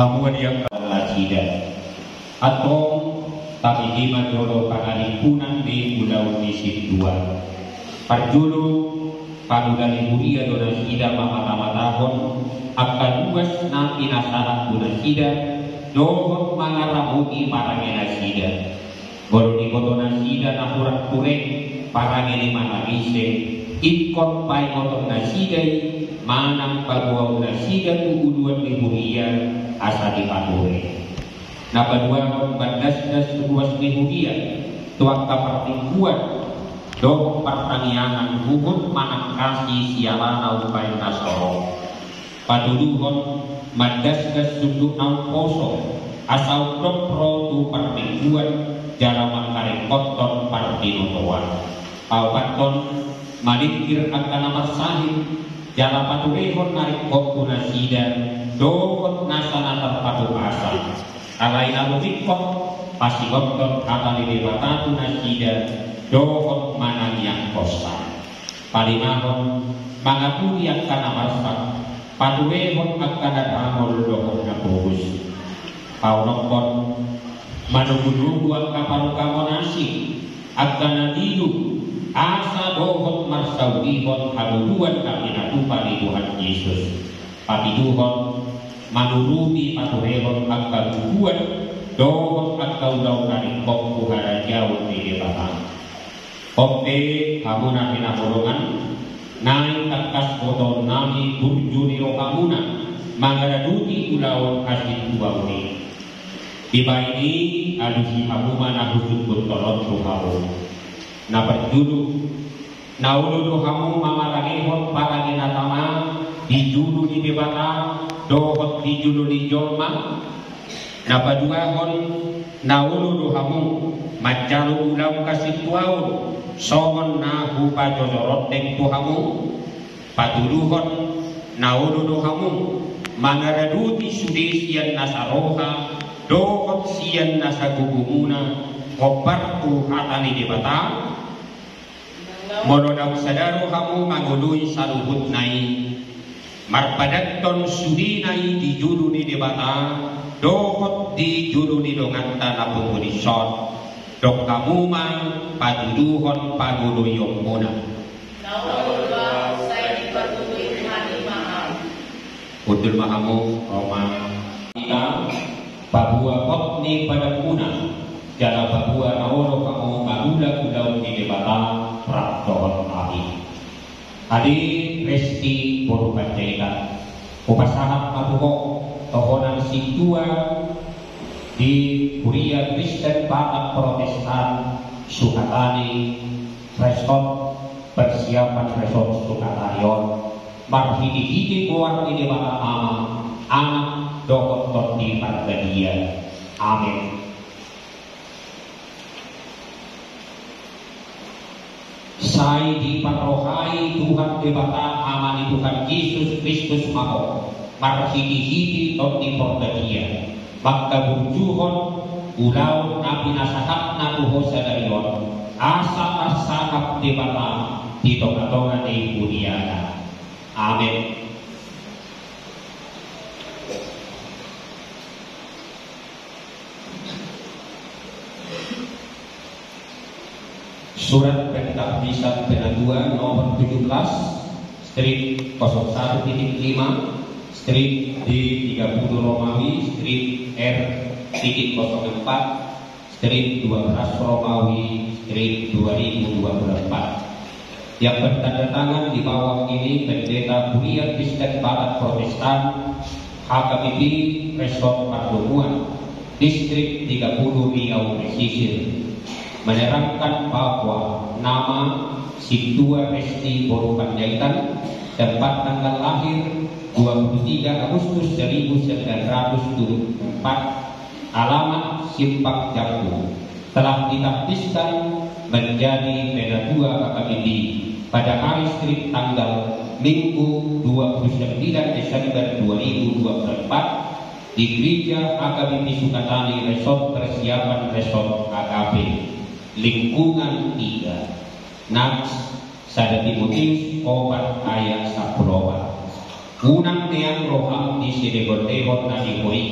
hamuan yang kalasidan atau tapi di madoro pangalipunan di pulau Nisip 2 parjulu panudali buria donasida mamata-matahon akan luas na pinasahat donasida dohot mangaramuki parangenasida baru di donasida na kurak-kurek parangeni manabise ikot pai motor nasidai manang pagua nasida tuguduan di buria asa di pature na padua bandas-das ruas di buria tuak kapartikuan doh pertanianan hubut manang kasih sialana upay nasoro paduluhon mandas-das sunduk nang poso asal propro tu partikuan jaraman karek koton partinutuan paupaton malikir akan nomor sahih jala paturehon narik koku nasida dohot nasana terpadu asal alai nabukikot pasti koton kata di batatu nasida dohot manang yang kosa palimahon mangapuri akan nomor sahih paturehon akan adamol dohot nakugus paunokon manunggu akan kamonasi akan nadidu asa dohot marsaudihon haluduan kaminatupan di Tuhan Yesus papiduhon manuruti paturehon akaluduan dohot akaudau karikok kuhara jauh di debatang oke hamuna pinabolongan naik takas foto nami burjuni rohamuna mangaraduti ulau kasih dua uni tiba ini adusi hamuma nahusut buntolot ruhamu na berjulu na uludu hamu mamarangehon paranginatama di julu di debata dohot di julu di jolma na paduahon na uludu hamu macalu ulau kasih tuau songon na hupa jodorot dek tu hamu paduluhon na uludu hamu mangaraduti sudesian nasaroha dohot sian nasagugumuna koparku hatani debata monodam sadaru hamu magului saluhut nai marpadaton sudi nai di julu ni debata dohot di julu ni donganta na pengudison dok kamu man paduduhon pagului yommuna udul mahamu Roma kita Papua potni pada kuna jala Papua naoro kamu magula kulau di debata praktohon ahi adi resti boru panjaitan upasahat mabuho tohonan situa di Kuria Kristen Batak Protestan Sukatani resort persiapan resort Sukatarion marhidi-hidi buat di debata ama anak dohot toti pargadia amin. Sai di parohai Tuhan debata amani Tuhan Yesus Kristus maho marhidi-hidi toti pargadia maka burjuhon ulau nabi nasahat natuho sadarion asa asakap debata di tonga-tonga di Budiana amin. Surat Pentaklisan Penadua nomor 17 strip 01.5 strip D30 Romawi strip R.04 strip 12 Romawi strip 2024 yang bertanda tangan di bawah ini pendeta Kuria Kristen Batak Protestan HKBP Resort Pardukuan distrik 30 Riau Pesisir menerangkan bahwa nama Situa Resti Boru Panjaitan tempat tanggal lahir 23 Agustus 1974 alamat Simpak Jambu telah ditaktiskan menjadi Penadua KKBP pada hari strip tanggal Minggu 29 Desember 2024 di Gereja AKBP Sukatani Resort Persiapan Resort AKB lingkungan 3 Nats Sada Timotius 4 ayat 10 unang niyang rohang di sinegot-egot na ikoy,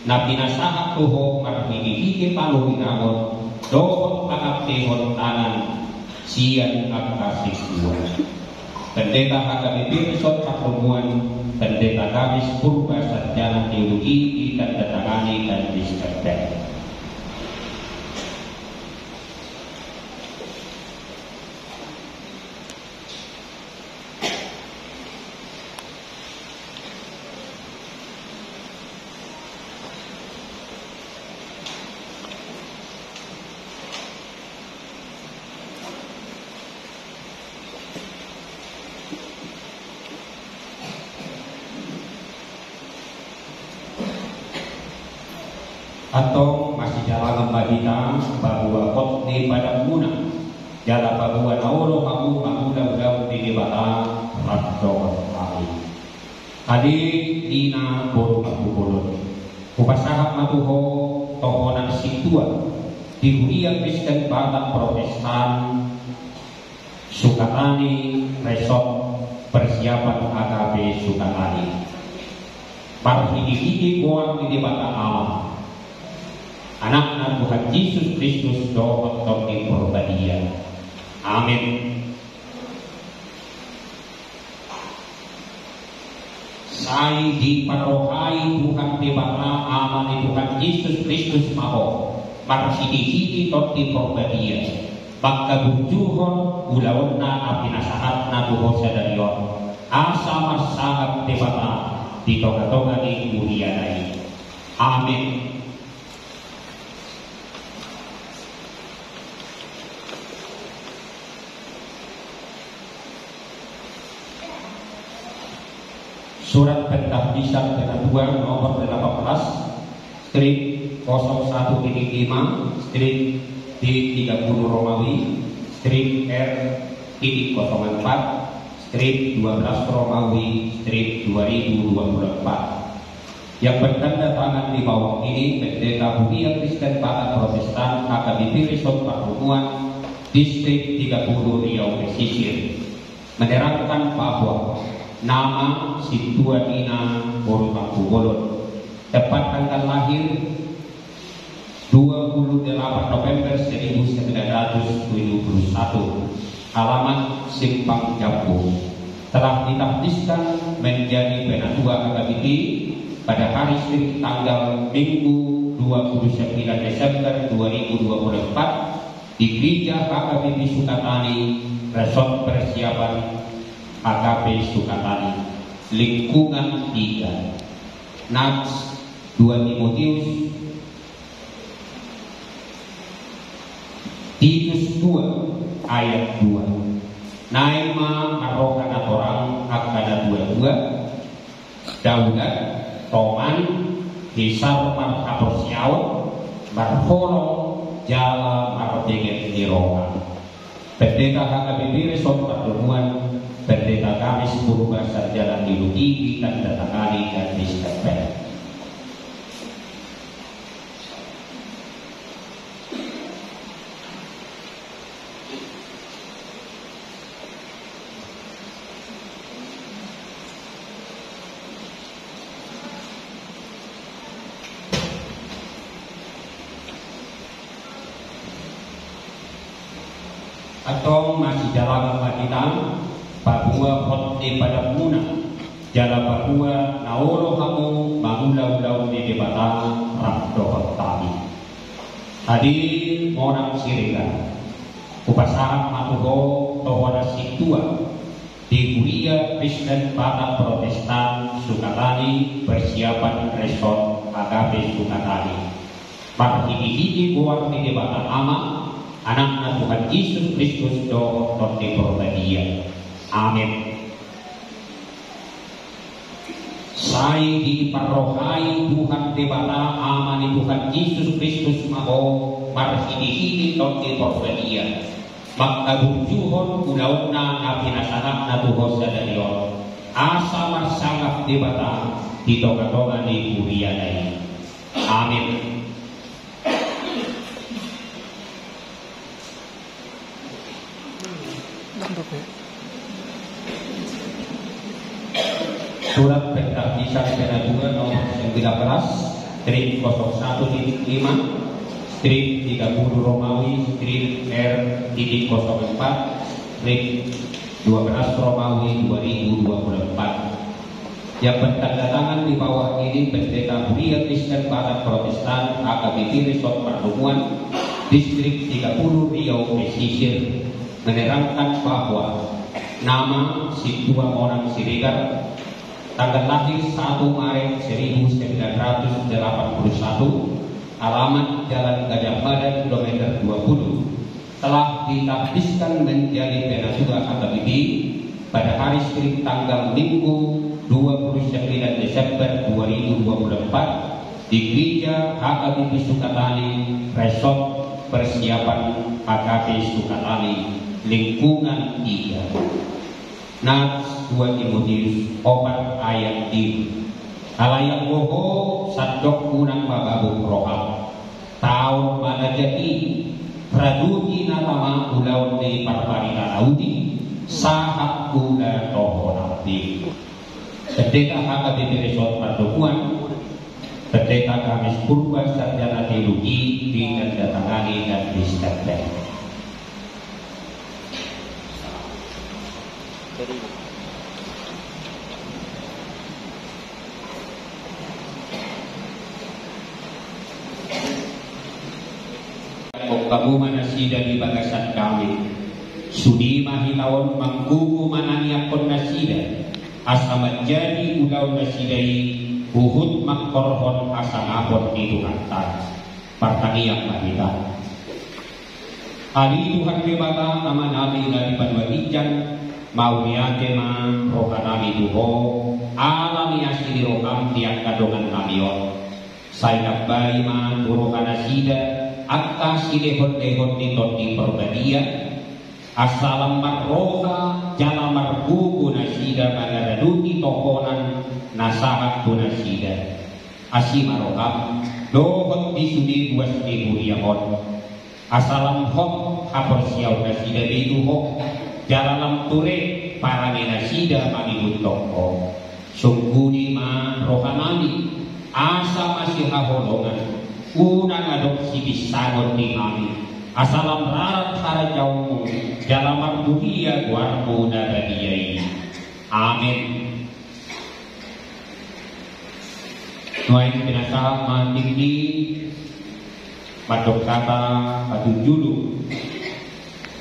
na pinasahat tuho marhigigigi paluhinangon, dohot pangaptehot tanan, siyan at kasisuan. Pendeta Hakabibirison Pakrumuan, Pendeta Gamis Purba Sarjana Teologi, dan datangani dan diskredit. Atau masih jalan kita bahwa khotni pada muna jala bahwa naolo kamu mudah-mudahan di debata radho kali adi dina boro kabulon kupasahap matuho tohonan situa dihuria Kristen Batak Protestan Sukatani resort persiapan AKB Sukatani parhidi goang di debata alam anak-anak Tuhan Yesus Kristus doa toki perbadian. Amin. Sai di parohai Tuhan debata aman Tuhan Yesus Kristus maho marhidi toki perbadian. Maka bujuhon ulawna apinasahat na Tuhan sadarion. Asa masahat debata di toga-toga di mulianai. Amin. Surat Pentahbisan kedua nomor 18 strip 01.5 strip D30 Romawi strip R.04 strip 12 Romawi strip 2024 yang bertanda tangan di bawah ini Pendeta Budia Kristen Batak Protestan AKBP Resort Pakrumuan distrik 30 Riau Pesisir menerangkan bahwa nama Situa Dina Borutangku Bolon tepat tanggal lahir 28 November 1971 alamat Simpang Jambu telah ditahbiskan menjadi penatua AKBP pada hari Senin tanggal Minggu 29 Desember 2024 di Gereja AKBP Sukatani Resort Persiapan AKB Sukatani lingkungan 3 Nats 2 Timotius Titus 2 ayat 2 Naima marokan orang akada 22 Daulat Toman Hisar markaposiaw Marfolong Jala mardeget dirokan Pendeta AKBP Resort Pakrumuan Pendeta Gamis Purba Sarjana Teologi dan datangani dan diskredit. Atau masih jalan kita bahwa khotni pada muna jala bahwa naolo kamu mangulau-ulau di debata radho kali adi orang sirega kupasahan matuho tohona situa di Gereja Kristen Batak Protestan Sukatani persiapan resort AKB Sukatani parhidi buang di debata ama anak-anak Tuhan Yesus Kristus doa toki perbadian. Amin. Sai di parohai Tuhan debata amani Tuhan Yesus Kristus maho marhidi toki perbadian. Maka bujuhon ulauna apinasahat na Tuhan sadarion. Asa marsangap debata di toga-toga di kurianai. Amin. Surat Pendakisan Penaturan nomor 19 strip 01.5 strip 30 Romawi strip R.04 strip 12 Romawi 2024 yang bertanda tangan di bawah ini Pendeta Budia Kristen Barat Protestan AKBP Resort Pertemuan Distrik 30 Riau Pesisir menerangkan bahwa nama si dua orang Siregar tanggal lahir 1 Maret 1981, alamat Jalan Gajah Mada kilometer 20, telah ditakdiskan menjadi penatua AKBP pada hari Senin tanggal Minggu 29 Desember 2024 di Gereja AKBP Sukatani Resort Persiapan AKP Sukatani lingkungan 3. Nats 2 Timotius 4 ayat 3. Halayak boho sadok unang mababuk rohal tahun mana jadi praduti natama ulaw di parparita laudi sahat ula toho nabdi. Pendeta AKBP Resort Pertemuan, Pendeta Kamis Purba Sarjana Teologi ditandatangani dan disahkan. Kamu manasi dari bagasan kami sudi mahilawon manggugu mananiakon nasida asa menjadi ulau nasidai uhud makkorhon asa ngapon di Tuhan partaniak mahita hari Tuhan kebata nama nabi dari panwadijan mauniake ma rohanami duho alami asili roham tiak kadongan namion saynak bayi ma turokanasida atas ilehon-lehon di toti perbadia asalam marroha jala marbuku nasida mangaraduti tokonan nasahat tunasida asimaroham dohot disudi buas diburiahon asalam hok hapersiau nasida biduho jalalam ture para nasida mangibut toko sungkuni ma rohanami asa masih haholongan unang adopsi bisangon ni kami asalam rarat harajaumu dalam dunia guarmu nadadiyai amin. Nuain binasa mandiri padok kata padu julu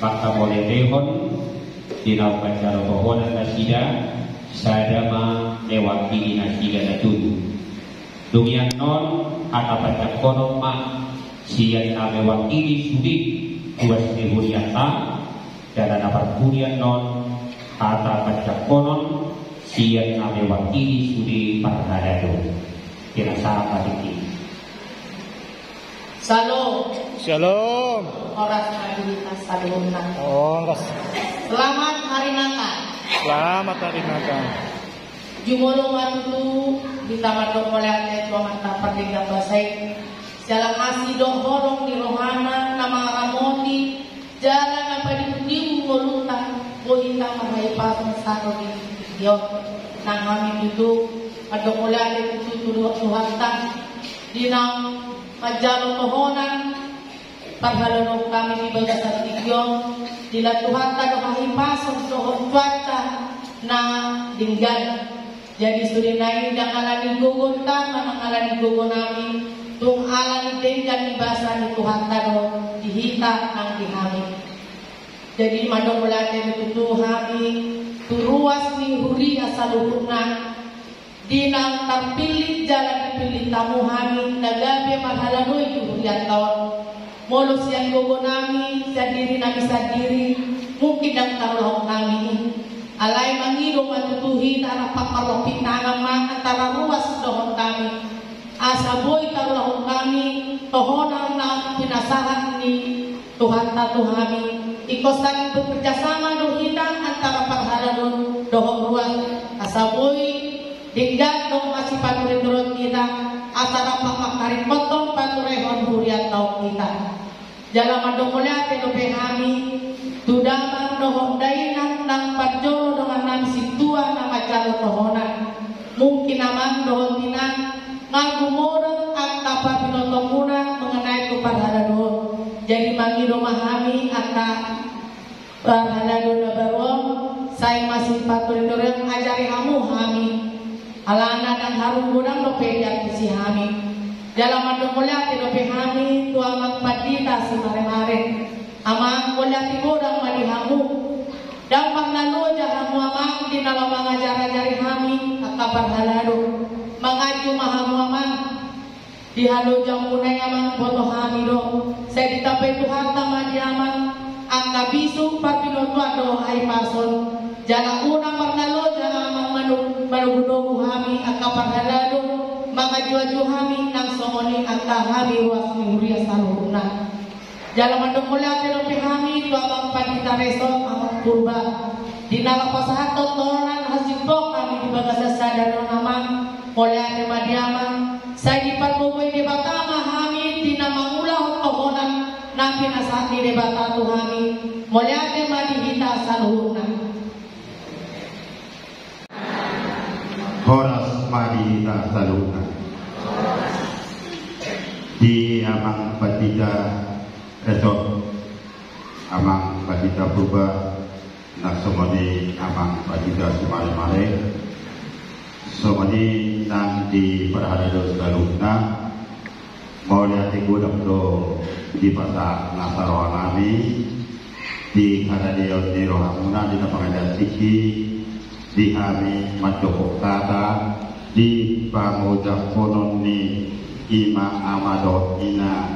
maka boleh dehon dinau pacara pohon nasida sadama lewati nasida natudu dunia non atau pacak konon ma sian ame wakili sudi buas dihuriata dan ada kurian non atau pacak konon sian ame wakili sudi parhadado kira sahabat ini. Shalom. Oras Traditas Saduna. Selamat hari Natal. Selamat hari Natal. Jumulong matutu ditawar do kolate tuangan tapat dengan basai jalan masih dohorong di rohana nama ramoti jalan apa di mulutan bohita mahai pasang saro di yo nang kami duduk ado kolate itu Tuhan tan dinang majalo tohonan paghalano kami di bagasan tigyo dila Tuhan tan mahai pasang dohon cuaca na dinggan. Jadi sudah naik dan alani gugun tan, manang alani gugun nami, tung alani dengan ibasa ni Tuhan tado dihita ang dihami. Jadi mandong ulate itu hami, turuas ni huri asaluhuna, dinang terpilih jalan dipilih tamu hami, nagabe mahalano itu hurian tahun. Molos yang gugun nami, sadiri nami sadiri, mungkin ang tarulong kami. Alay mangido matutuhi tara paparopit tanama antara ruas dohon kami asaboy tarulahon kami tohonan na pinasahan ni Tuhan tatuhami ikosan bekerjasama dohita antara parhaladon dohon ruas asaboy dinggan dong masih paturin turun kita asara pakmakarin potong paturehon huriat tau kita jalan dokolate do behami tudangan dohon dainan nang pajolo dengan nan situa nama jalo tohonan mungkin namang dohotinan ngagumurang at tapar pinotomunan mengenai kepada dohon. Jadi mangido mahami akan parhalado na barong saya masih patuloy ajari hamu hami alana dan harum gudang do pediat si hami dalam ando mulyati do pe hami tu amang padita si mare-mare amang mulyati gudang madi hamu dan pangnalo jahamu amang di dalam mengajari hami akabar halado mengaju mahamu amang di halo jamuneng amang boto hami do saya ditapai Tuhan tamadi amang angka bisu papinoto ado ay pason jana unang marnalo jana amang manugudogu hami angka parhalado mga juaju hami nang somoni angka hami ruas ni huria saluhuna jala mandungulate no hami tu amang pandita reso amang purba dinala pasahato tonan hasibok kami di bagasa sadano namang mulate madiamang saya di parboboy di batama hami dinamangula hotohonan nabi nasati de batatu hami mulyate madihita saluhuna horas madihita saluhuna di amang patita esok amang patita purba nak somoni amang patita sumare-mare somoni nang di parhalado saluhuna mulyate gudang do di pasar Nasaroa kami di Kadadio di Rohamuna di Napangajan Siki di kami Majokok Tata di Pangojak Pononi Ima Amadot Ina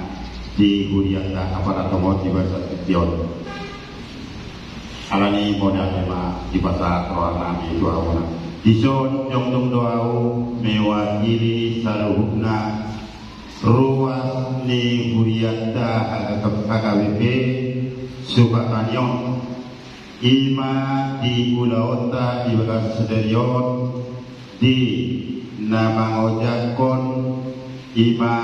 di Huriata Aparatomo di Bahasa Sion alani modal tema di pasar Roa kami itu awalnya dison jongdong doau mewakili saluhuna ruas ni huriata KKWP Sukatanyon ima di Ulaota di Bagas Sederion di Namangojakon ima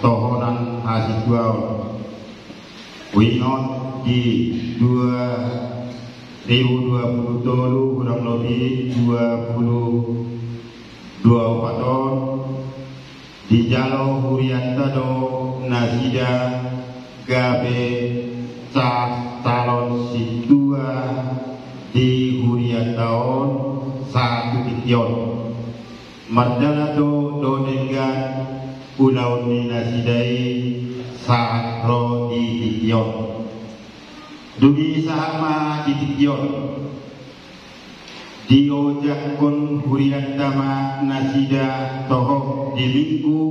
Tohonan Hasiguau Winot di 2020 kurang lebih 22 paton di Jalo Huriata do Nasida Gabe Calon Situa di Huriataon satu tition Mardana do Donengan Pulau ni Nasidai Sakro di tition Dugi sama di tition diojakon Huriatama Nasida Tohok di Minggu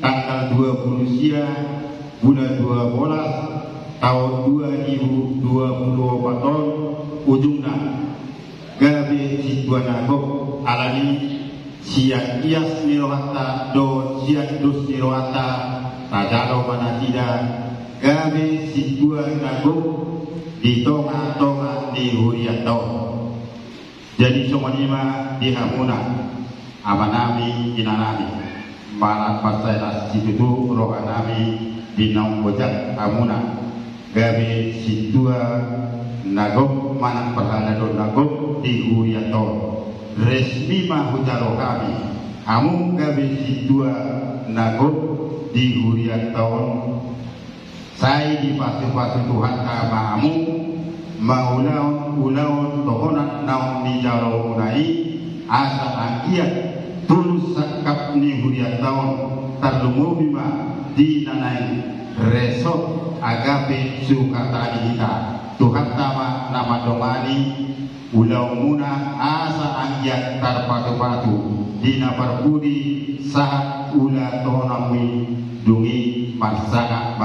tanggal 20 siang bulan 12 tahun 2024 ujungna gabe situanago alani siang ias nirohata do siang dus nirohata tajalo manasida gabe situanago di tonga-tonga di Huriatau. Jadi semuanya di Hamuna amanami inanami malah pasai situ rohanami di Nambojak Hamuna gabe situa nagok manang perhalado nagok di Huriatau resmi mahujaro kami hamu gabe situa nagok di Huriatau saya di pasti Tuhan kamamu maulaun tohonan naon ni jaro munai asa angkiat tulus sakap ni Huriatau tarlumu bima di nanai resok agape sukata kita Tuhan tama nama domani ulau muna asa angkiat tarpatu-patu dina parpudi saat ula tohonami dungi pasaka